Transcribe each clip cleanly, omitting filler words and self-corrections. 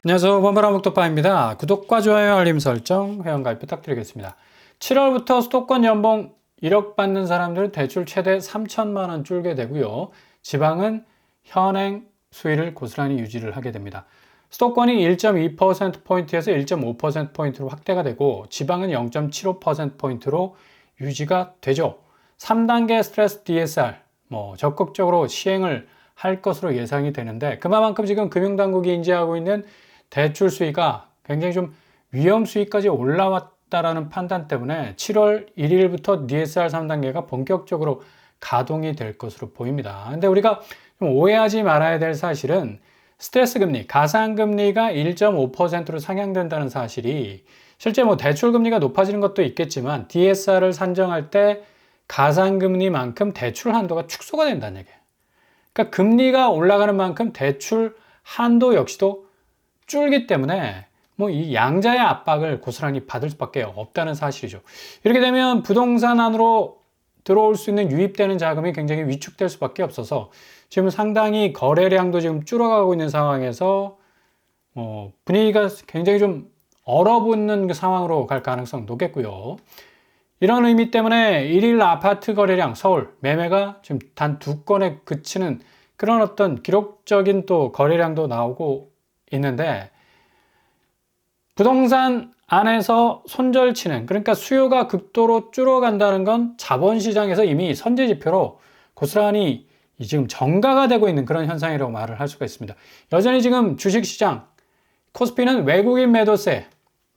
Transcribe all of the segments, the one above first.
안녕하세요. 범바라목토파입니다. 구독과 좋아요, 알림 설정, 회원가입 부탁드리겠습니다. 7월부터 수도권 연봉 1억 받는 사람들은 대출 최대 3천만 원 줄게 되고요. 지방은 현행 수위를 고스란히 유지를 하게 됩니다. 수도권이 1.2%포인트에서 1.5%포인트로 확대가 되고 지방은 0.75%포인트로 유지가 되죠. 3단계 스트레스 DSR 적극적으로 시행을 할 것으로 예상이 되는데 그만큼 지금 금융당국이 인지하고 있는 대출 수위가 굉장히 좀 위험 수위까지 올라왔다라는 판단 때문에 7월 1일부터 DSR 3단계가 본격적으로 가동이 될 것으로 보입니다. 근데 우리가 좀 오해하지 말아야 될 사실은 스트레스 금리, 가상금리가 1.5%로 상향된다는 사실이 실제 대출 금리가 높아지는 것도 있겠지만 DSR을 산정할 때 가상금리만큼 대출 한도가 축소가 된다는 얘기예요. 그러니까 금리가 올라가는 만큼 대출 한도 역시도 줄기 때문에 이 양자의 압박을 고스란히 받을 수밖에 없다는 사실이죠. 이렇게 되면 부동산 안으로 들어올 수 있는 유입되는 자금이 굉장히 위축될 수밖에 없어서 지금 상당히 거래량도 지금 줄어가고 있는 상황에서 분위기가 굉장히 좀 얼어붙는 그 상황으로 갈 가능성 높겠고요. 이런 의미 때문에 일일 아파트 거래량 서울 매매가 지금 단 2건에 그치는 그런 어떤 기록적인 또 거래량도 나오고 있는데 부동산 안에서 손절치는 그러니까 수요가 극도로 줄어간다는 건 자본시장에서 이미 선제지표로 고스란히 지금 정가가 되고 있는 그런 현상이라고 말을 할 수가 있습니다. 여전히 지금 주식시장 코스피는 외국인 매도세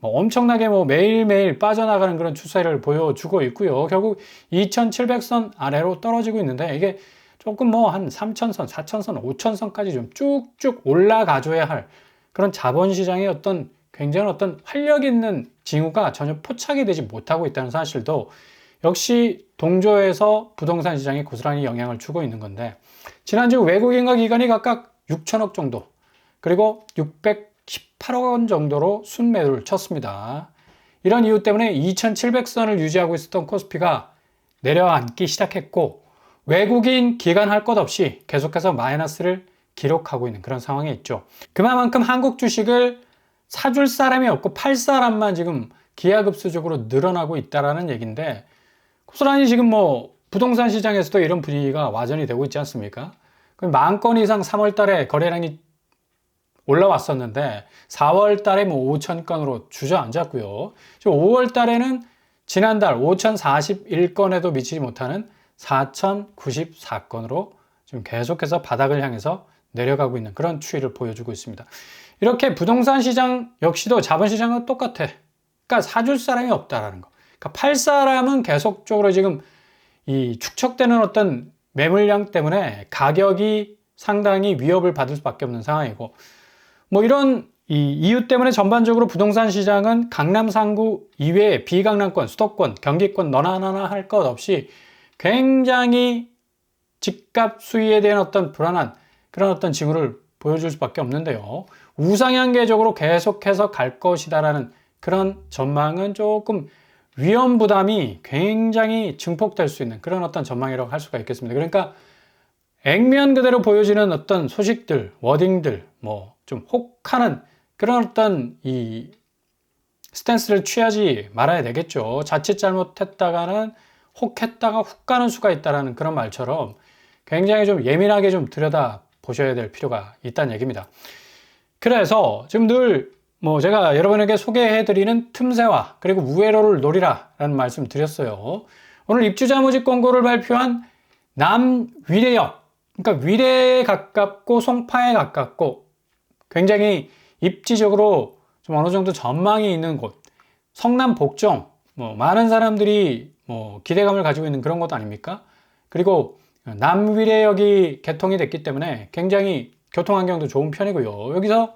엄청나게 매일매일 빠져나가는 그런 추세를 보여주고 있고요. 결국 2700선 아래로 떨어지고 있는데 이게 조금 한 3000선, 4000선, 5000선까지 좀 쭉쭉 올라가줘야 할 그런 자본시장의 어떤 굉장히 어떤 활력 있는 징후가 전혀 포착이 되지 못하고 있다는 사실도 역시 동조해서 부동산 시장에 고스란히 영향을 주고 있는 건데 지난주 외국인과 기관이 각각 6천억 정도 그리고 618억 원 정도로 순매도를 쳤습니다. 이런 이유 때문에 2700선을 유지하고 있었던 코스피가 내려앉기 시작했고 외국인 기관 할 것 없이 계속해서 마이너스를 기록하고 있는 그런 상황에 있죠. 그만큼 한국 주식을 사줄 사람이 없고 팔 사람만 지금 기하급수적으로 늘어나고 있다라는 얘기인데 고스란히 지금 부동산 시장에서도 이런 분위기가 와전이 되고 있지 않습니까? 10,000건 이상 3월 달에 거래량이 올라왔었는데 4월 달에 5천 건으로 주저앉았고요. 지금 5월 달에는 지난달 5,041건에도 미치지 못하는 4,094건으로 지금 계속해서 바닥을 향해서 내려가고 있는 그런 추이를 보여주고 있습니다. 이렇게 부동산 시장 역시도 자본시장은 똑같아. 그러니까 사줄 사람이 없다라는 거. 그러니까 팔 사람은 계속적으로 지금 이 축적되는 어떤 매물량 때문에 가격이 상당히 위협을 받을 수밖에 없는 상황이고 이런 이 이유 때문에 전반적으로 부동산 시장은 강남 상구 이외에 비강남권, 수도권, 경기권 너나 하나 할 것 없이 굉장히 집값 수위에 대한 어떤 불안한 그런 어떤 징후를 보여줄 수밖에 없는데요. 우상향계적으로 계속해서 갈 것이다라는 그런 전망은 조금 위험 부담이 굉장히 증폭될 수 있는 그런 어떤 전망이라고 할 수가 있겠습니다. 그러니까 액면 그대로 보여지는 어떤 소식들, 워딩들, 좀 혹하는 그런 어떤 이 스탠스를 취하지 말아야 되겠죠. 자칫 잘못했다가는 혹했다가 훅 가는 수가 있다라는 그런 말처럼 굉장히 좀 예민하게 좀 들여다 보셔야 될 필요가 있다는 얘기입니다. 그래서 지금 늘 제가 여러분에게 소개해드리는 틈새와 그리고 우회로를 노리라 라는 말씀 드렸어요. 오늘 입주자 모집 공고를 발표한 남위례역, 그러니까 위례에 가깝고 송파에 가깝고 굉장히 입지적으로 좀 어느 정도 전망이 있는 곳, 성남 복정, 많은 사람들이 기대감을 가지고 있는 그런 곳 아닙니까? 그리고 남위례역이 개통이 됐기 때문에 굉장히 교통환경도 좋은 편이고요. 여기서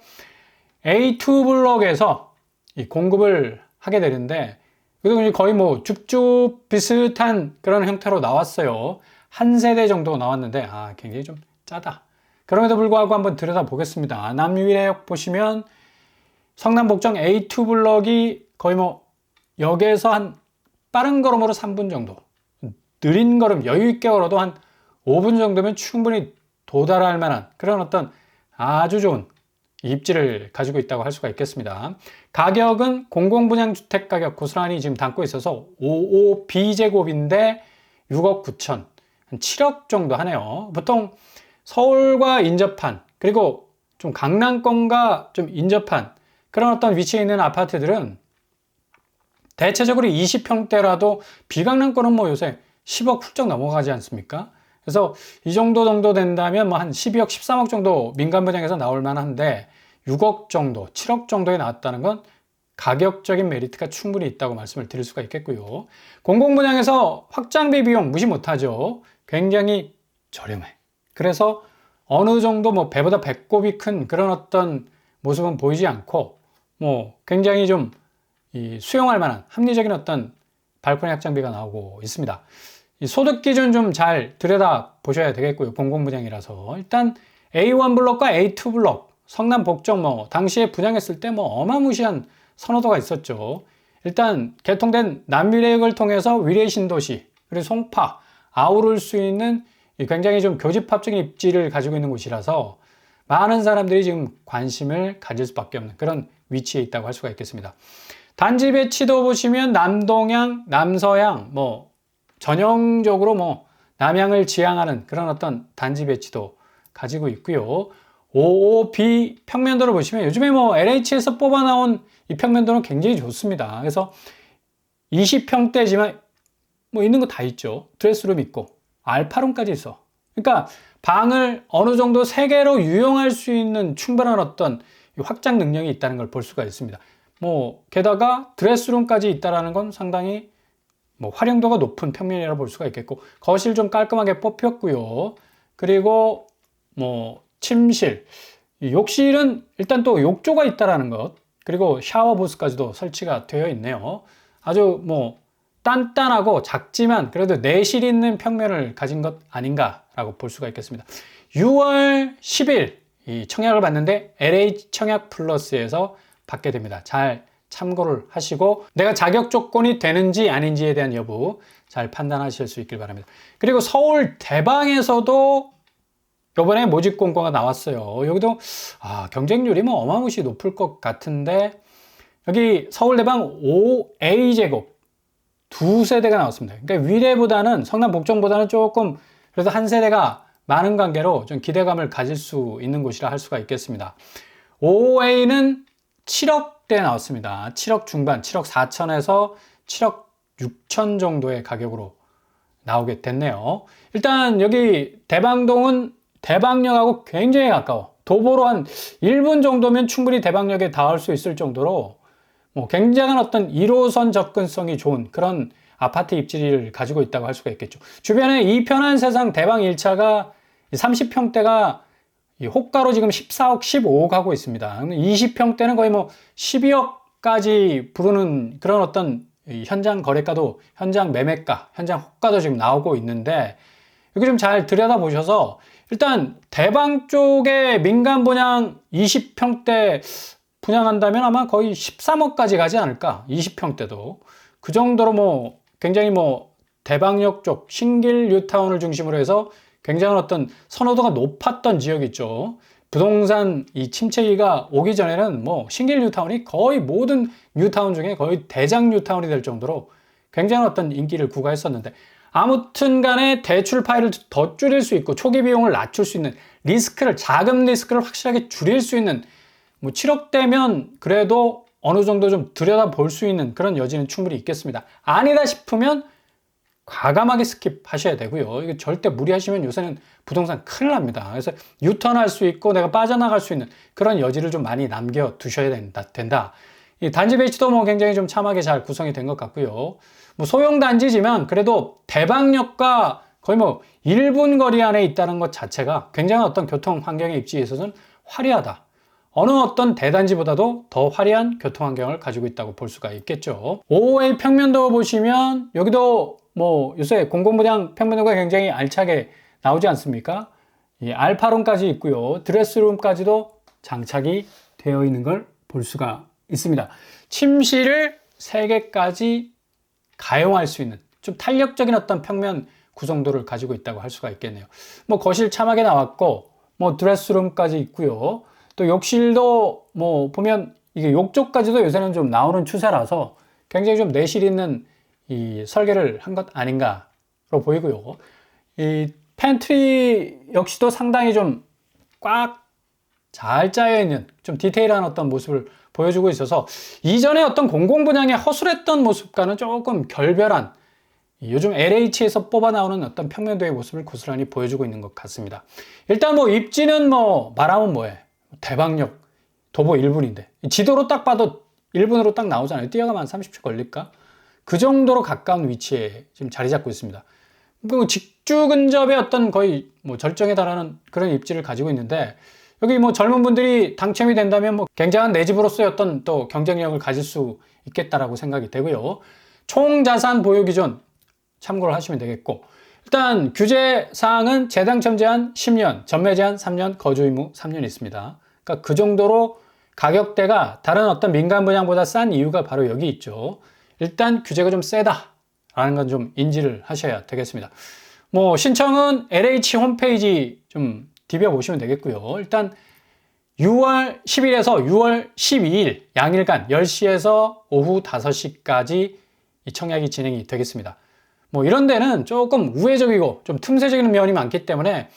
A2 블록에서 이 공급을 하게 되는데 그래도 거의 줍줍 비슷한 그런 형태로 나왔어요. 한 세대 정도 나왔는데 굉장히 좀 짜다. 그럼에도 불구하고 한번 들여다보겠습니다. 남위례역 보시면 성남 복정 A2 블록이 거의 역에서 한 빠른 걸음으로 3분 정도, 느린 걸음 여유 있게 걸어도 한 5분 정도면 충분히 도달할 만한 그런 어떤 아주 좋은 입지를 가지고 있다고 할 수가 있겠습니다. 가격은 공공분양주택 가격 고스란히 지금 담고 있어서 55B제곱인데 6억 9천, 한 7억 정도 하네요. 보통 서울과 인접한, 그리고 좀 강남권과 좀 인접한 그런 어떤 위치에 있는 아파트들은 대체적으로 20평대라도 비강남권은 뭐 요새 10억 훌쩍 넘어가지 않습니까? 그래서 이 정도 된다면 뭐 한 12억, 13억 정도 민간 분양에서 나올 만한데 6억 정도, 7억 정도에 나왔다는 건 가격적인 메리트가 충분히 있다고 말씀을 드릴 수가 있겠고요. 공공분양에서 확장비 비용 무시 못하죠. 굉장히 저렴해. 그래서 어느 정도 뭐 배보다 배꼽이 큰 그런 어떤 모습은 보이지 않고 뭐 굉장히 좀 수용할 만한 합리적인 어떤 발코니 확장비가 나오고 있습니다. 이 소득 기준 좀 잘 들여다 보셔야 되겠고요. 공공분양이라서 일단 A1 블록과 A2 블록 성남 복정 뭐 당시에 분양했을 때 뭐 어마무시한 선호도가 있었죠. 일단 개통된 남위례역을 통해서 위례 신도시 그리고 송파 아우를 수 있는 굉장히 좀 교집합적인 입지를 가지고 있는 곳이라서 많은 사람들이 지금 관심을 가질 수밖에 없는 그런 위치에 있다고 할 수가 있겠습니다. 단지 배치도 보시면 남동향, 남서향 뭐 전형적으로 뭐 남향을 지향하는 그런 어떤 단지 배치도 가지고 있고요. 55B 평면도를 보시면 요즘에 뭐 LH에서 뽑아 나온 이 평면도는 굉장히 좋습니다. 그래서 20평대지만 뭐 있는 거 다 있죠. 드레스룸 있고 알파룸까지 있어. 그러니까 방을 어느 정도 3개로 유용할 수 있는 충분한 어떤 확장 능력이 있다는 걸 볼 수가 있습니다. 뭐 게다가 드레스룸까지 있다라는 건 상당히 뭐 활용도가 높은 평면이라고 볼 수가 있겠고 거실 좀 깔끔하게 뽑혔고요. 그리고 뭐 침실, 욕실은 일단 또 욕조가 있다라는 것, 그리고 샤워 부스까지도 설치가 되어 있네요. 아주 뭐 단단하고 작지만 그래도 내실 있는 평면을 가진 것 아닌가라고 볼 수가 있겠습니다. 6월 10일 이 청약을 받는데 LH 청약 플러스에서 받게 됩니다. 잘 참고를 하시고 내가 자격 조건이 되는지 아닌지에 대한 여부 잘 판단하실 수 있길 바랍니다. 그리고 서울 대방에서도 이번에 모집 공고가 나왔어요. 여기도 경쟁률이 뭐 어마무시 높을 것 같은데 여기 서울 대방 5A제곱 2세대가 나왔습니다. 그러니까 위례보다는 성남 복정보다는 조금 그래도 한 세대가 많은 관계로 좀 기대감을 가질 수 있는 곳이라 할 수가 있겠습니다. 5A는 7억대 나왔습니다. 7억 중반, 7억 4천에서 7억 6천 정도의 가격으로 나오게 됐네요. 일단 여기 대방동은 대방역하고 굉장히 가까워. 도보로 한 1분 정도면 충분히 대방역에 닿을 수 있을 정도로 뭐 굉장한 어떤 1호선 접근성이 좋은 그런 아파트 입지를 가지고 있다고 할 수가 있겠죠. 주변에 이 편한 세상 대방 1차가 30평대가 호가로 지금 14억, 15억 하고 있습니다. 20평대는 거의 뭐 12억까지 부르는 그런 어떤 현장 거래가도, 현장 매매가, 현장 호가도 지금 나오고 있는데 여기 좀 잘 들여다보셔서 일단 대방 쪽에 민간 분양 20평대 분양한다면 아마 거의 13억까지 가지 않을까. 20평대도. 그 정도로 뭐 굉장히 뭐 대방역 쪽 신길 뉴타운을 중심으로 해서 굉장한 어떤 선호도가 높았던 지역이 있죠. 부동산 이 침체기가 오기 전에는 뭐 신길 뉴타운이 거의 모든 뉴타운 중에 거의 대장 뉴타운이 될 정도로 굉장한 어떤 인기를 구가했었는데 아무튼 간에 대출 파일을 더 줄일 수 있고 초기 비용을 낮출 수 있는 리스크를, 자금 리스크를 확실하게 줄일 수 있는 뭐 7억대면 그래도 어느 정도 좀 들여다볼 수 있는 그런 여지는 충분히 있겠습니다. 아니다 싶으면 과감하게 스킵하셔야 되고요. 이거 절대 무리하시면 요새는 부동산 큰일 납니다. 그래서 유턴할 수 있고 내가 빠져나갈 수 있는 그런 여지를 좀 많이 남겨두셔야 된다. 이 단지 배치도 뭐 굉장히 좀 참하게 잘 구성이 된 것 같고요. 뭐 소형 단지지만 그래도 대방역과 거의 뭐 1분 거리 안에 있다는 것 자체가 굉장히 어떤 교통 환경의 입지에 있어서는 화려하다. 어느 어떤 대단지보다도 더 화려한 교통 환경을 가지고 있다고 볼 수가 있겠죠. 5호의 평면도 보시면 여기도 뭐 요새 공공분양 평면도가 굉장히 알차게 나오지 않습니까? 이 알파룸까지 있고요. 드레스룸까지도 장착이 되어 있는 걸 볼 수가 있습니다. 침실을 3개까지 가용할 수 있는 좀 탄력적인 어떤 평면 구성도를 가지고 있다고 할 수가 있겠네요. 뭐 거실 참하게 나왔고 뭐 드레스룸까지 있고요. 또 욕실도 뭐 보면 이게 욕조까지도 요새는 좀 나오는 추세라서 굉장히 좀 내실 있는 이 설계를 한 것 아닌가로 보이고요. 이 팬트리 역시도 상당히 좀 꽉 잘 짜여 있는 좀 디테일한 어떤 모습을 보여주고 있어서 이전에 어떤 공공 분양의 허술했던 모습과는 조금 결별한 요즘 LH에서 뽑아 나오는 어떤 평면도의 모습을 고스란히 보여주고 있는 것 같습니다. 일단 뭐 입지는 뭐 말하면 뭐해, 대방역 도보 1분인데 지도로 딱 봐도 1분으로 딱 나오잖아요. 뛰어가면 한 30초 걸릴까? 그 정도로 가까운 위치에 지금 자리 잡고 있습니다. 그 직주 근접의 어떤 거의 뭐 절정에 달하는 그런 입지를 가지고 있는데, 여기 뭐 젊은 분들이 당첨이 된다면 뭐 굉장한 내 집으로서의 어떤 또 경쟁력을 가질 수 있겠다라고 생각이 되고요. 총 자산 보유 기준 참고를 하시면 되겠고, 일단 규제 사항은 재당첨 제한 10년, 전매 제한 3년, 거주 의무 3년 있습니다. 그러니까 그 정도로 가격대가 다른 어떤 민간 분양보다 싼 이유가 바로 여기 있죠. 일단 규제가 좀 세다라는 건 좀 인지를 하셔야 되겠습니다. 뭐 신청은 LH 홈페이지 좀 디벼보시면 되겠고요. 일단 6월 10일에서 6월 12일 양일간 10시에서 오후 5시까지 이 청약이 진행이 되겠습니다. 뭐 이런 데는 조금 우회적이고 좀 틈새적인 면이 많기 때문에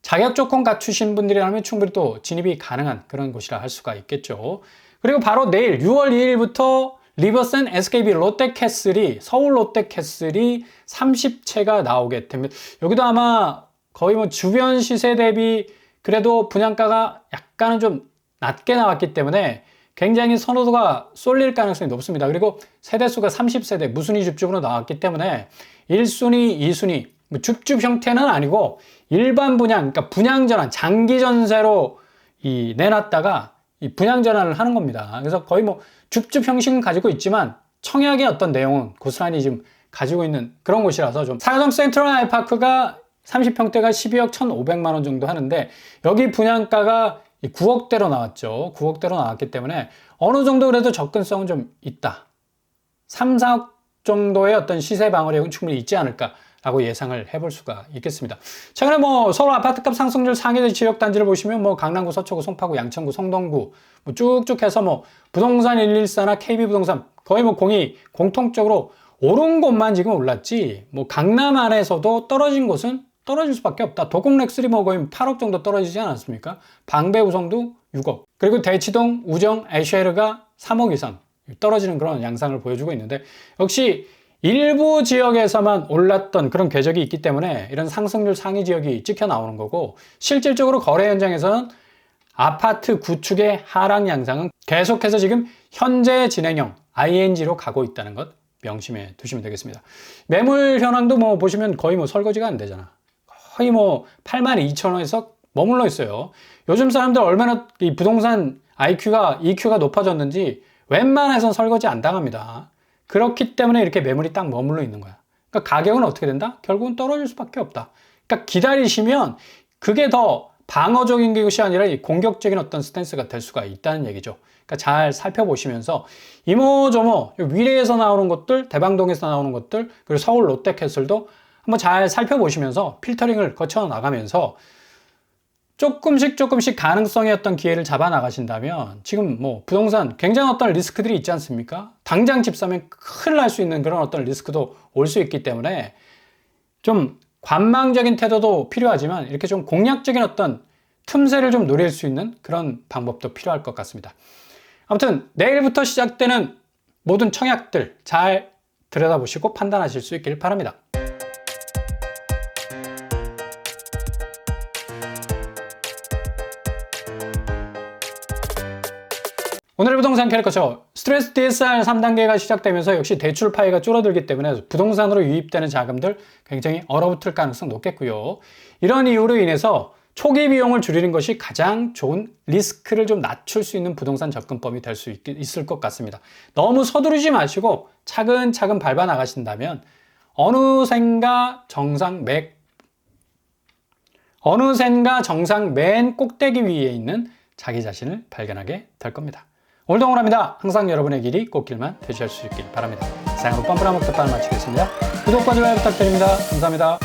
자격 조건 갖추신 분들이라면 충분히 또 진입이 가능한 그런 곳이라 할 수가 있겠죠. 그리고 바로 내일 6월 2일부터 리버센 SKB 롯데캐슬이, 서울 롯데캐슬이 30채가 나오게 됩니다. 여기도 아마 거의 뭐 주변 시세 대비 그래도 분양가가 약간은 좀 낮게 나왔기 때문에 굉장히 선호도가 쏠릴 가능성이 높습니다. 그리고 세대수가 30세대 무순위 줍줍으로 나왔기 때문에 1순위, 2순위, 뭐 줍줍 형태는 아니고 일반 분양, 그러니까 분양 전환, 장기 전세로 내놨다가 이 분양 전환을 하는 겁니다. 그래서 거의 뭐 줍줍 형식은 가지고 있지만 청약의 어떤 내용은 고스란히 지금 가지고 있는 그런 곳이라서 좀 사가정 센트럴 아이파크가 30평대가 12억 1,500만 원 정도 하는데 여기 분양가가 9억대로 나왔죠. 9억대로 나왔기 때문에 어느 정도 그래도 접근성은 좀 있다. 3, 4억 정도의 어떤 시세 방어력은 충분히 있지 않을까라고 예상을 해볼 수가 있겠습니다. 최근에 뭐 서울 아파트값 상승률 상위 지역 단지를 보시면 뭐 강남구, 서초구, 송파구, 양천구, 성동구 뭐 쭉쭉 해서 뭐 부동산 114나 KB부동산 거의 뭐 공통적으로 오른 곳만 지금 올랐지 뭐 강남 안에서도 떨어진 곳은 떨어질 수밖에 없다. 도곡렉슬이 뭐 거의 8억 정도 떨어지지 않았습니까? 방배 우성도 6억. 그리고 대치동, 우정, 애쉐르가 3억 이상 떨어지는 그런 양상을 보여주고 있는데, 역시 일부 지역에서만 올랐던 그런 궤적이 있기 때문에 이런 상승률 상위 지역이 찍혀 나오는 거고, 실질적으로 거래 현장에서는 아파트 구축의 하락 양상은 계속해서 지금 현재 진행형 ING로 가고 있다는 것 명심해 두시면 되겠습니다. 매물 현황도 뭐 보시면 거의 뭐 설거지가 안 되잖아. 거의 뭐 82,000원에서 머물러 있어요. 요즘 사람들 얼마나 이 부동산 EQ가 높아졌는지 웬만해선 설거지 안 당합니다. 그렇기 때문에 이렇게 매물이 딱 머물러 있는 거야. 그러니까 가격은 어떻게 된다? 결국은 떨어질 수밖에 없다. 그러니까 기다리시면 그게 더 방어적인 것이 아니라 공격적인 어떤 스탠스가 될 수가 있다는 얘기죠. 그러니까 잘 살펴보시면서 이모저모 위례에서 나오는 것들, 대방동에서 나오는 것들, 그리고 서울 롯데캐슬도 한번 잘 살펴보시면서 필터링을 거쳐 나가면서 조금씩 가능성의 어떤 기회를 잡아 나가신다면, 지금 뭐 부동산 굉장히 어떤 리스크들이 있지 않습니까? 당장 집 사면 큰일 날 수 있는 그런 어떤 리스크도 올 수 있기 때문에 좀 관망적인 태도도 필요하지만 이렇게 좀 공략적인 어떤 틈새를 좀 노릴 수 있는 그런 방법도 필요할 것 같습니다. 아무튼 내일부터 시작되는 모든 청약들 잘 들여다보시고 판단하실 수 있길 바랍니다. 오늘의 부동산 캐릭터죠. 스트레스 DSR 3단계가 시작되면서 역시 대출 파이가 줄어들기 때문에 부동산으로 유입되는 자금들 굉장히 얼어붙을 가능성 높겠고요. 이런 이유로 인해서 초기 비용을 줄이는 것이 가장 좋은 리스크를 좀 낮출 수 있는 부동산 접근법이 될 수 있을 것 같습니다. 너무 서두르지 마시고 차근차근 밟아 나가신다면 어느샌가 정상 맨 꼭대기 위에 있는 자기 자신을 발견하게 될 겁니다. 오늘도 응원합니다. 항상 여러분의 길이 꽃길만 되실 수 있길 바랍니다. 이상으로 뻔뻔한 목적반을 마치겠습니다. 구독과 좋아요 부탁드립니다. 감사합니다.